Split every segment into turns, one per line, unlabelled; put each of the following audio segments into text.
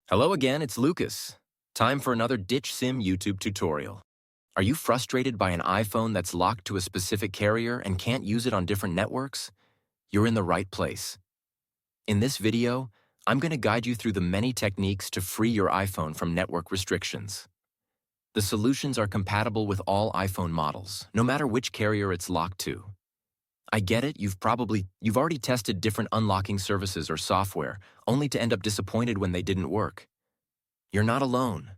Hello again, it's Lucas. Time for another Ditch Sim YouTube tutorial. Are you frustrated by an iPhone that's locked to a specific carrier and can't use it on different networks? You're in the right place. In this video, I'm going to guide you through the many techniques to free your iPhone from network restrictions. The solutions are compatible with all iPhone models, no matter which carrier it's locked to. I get it, you've already tested different unlocking services or software, only to end up disappointed when they didn't work. You're not alone.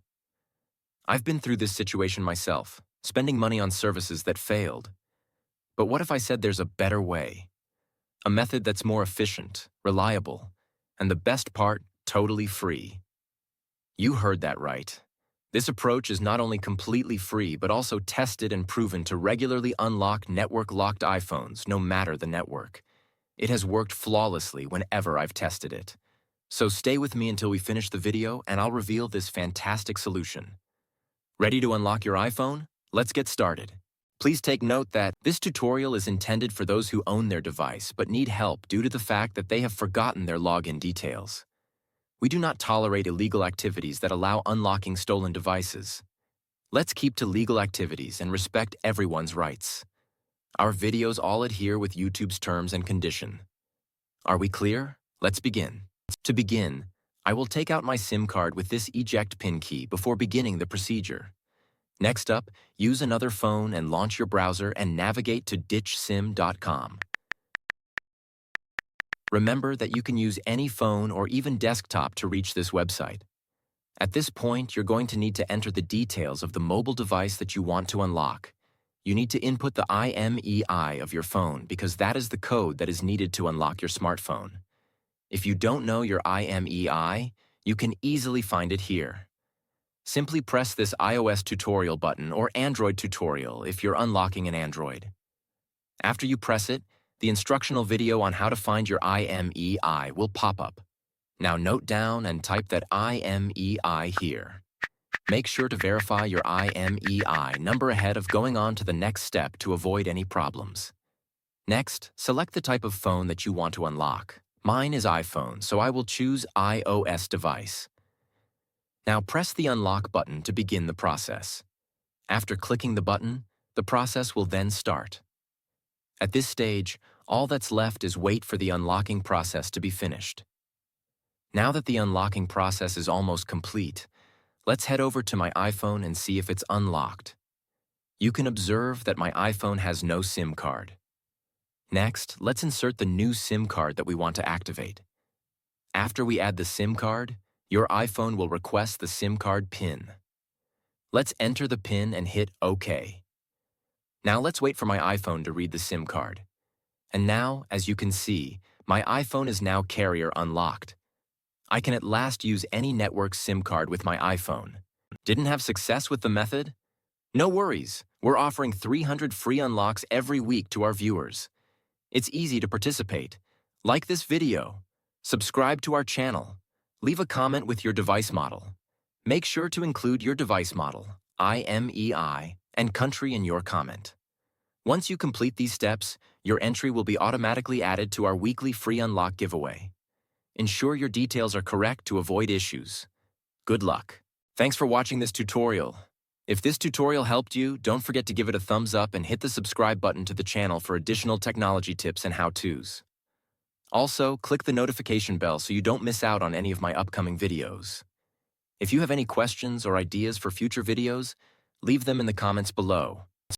I've been through this situation myself, spending money on services that failed. But what if I said there's a better way? A method that's more efficient, reliable, and the best part, totally free. You heard that right. This approach is not only completely free, but also tested and proven to regularly unlock network-locked iPhones, no matter the network. It has worked flawlessly whenever I've tested it. So stay with me until we finish the video and I'll reveal this fantastic solution. Ready to unlock your iPhone? Let's get started. Please take note that this tutorial is intended for those who own their device but need help due to the fact that they have forgotten their login details. We do not tolerate illegal activities that allow unlocking stolen devices. Let's keep to legal activities and respect everyone's rights. Our videos all adhere with YouTube's terms and condition. Are we clear? Let's begin. To begin, I will take out my SIM card with this eject pin key before beginning the procedure. Next up, use another phone and launch your browser and navigate to ditchsim.com. Remember that you can use any phone or even desktop to reach this website. At this point, you're going to need to enter the details of the mobile device that you want to unlock. You need to input the IMEI of your phone because that is the code that is needed to unlock your smartphone. If you don't know your IMEI, you can easily find it here. Simply press this iOS tutorial button or Android tutorial if you're unlocking an Android. After you press it, the instructional video on how to find your IMEI will pop up. Now note down and type that IMEI here. Make sure to verify your IMEI number ahead of going on to the next step to avoid any problems. Next, select the type of phone that you want to unlock. Mine is iPhone, so I will choose iOS device. Now press the unlock button to begin the process. After clicking the button, the process will then start. At this stage, all that's left is wait for the unlocking process to be finished. Now that the unlocking process is almost complete, let's head over to my iPhone and see if it's unlocked. You can observe that my iPhone has no SIM card. Next, let's insert the new SIM card that we want to activate. After we add the SIM card, your iPhone will request the SIM card PIN. Let's enter the PIN and hit OK. Now let's wait for my iPhone to read the SIM card. And now, as you can see, my iPhone is now carrier unlocked. I can at last use any network SIM card with my iPhone. Didn't have success with the method? No worries, we're offering 300 free unlocks every week to our viewers. It's easy to participate. Like this video, subscribe to our channel, leave a comment with your device model. Make sure to include your device model, IMEI, and country in your comment. Once you complete these steps, your entry will be automatically added to our weekly free unlock giveaway. Ensure your details are correct to avoid issues. Good luck. Thanks for watching this tutorial. If this tutorial helped you, don't forget to give it a thumbs up and hit the subscribe button to the channel for additional technology tips and how-tos. Also, click the notification bell so you don't miss out on any of my upcoming videos. If you have any questions or ideas for future videos, leave them in the comments below.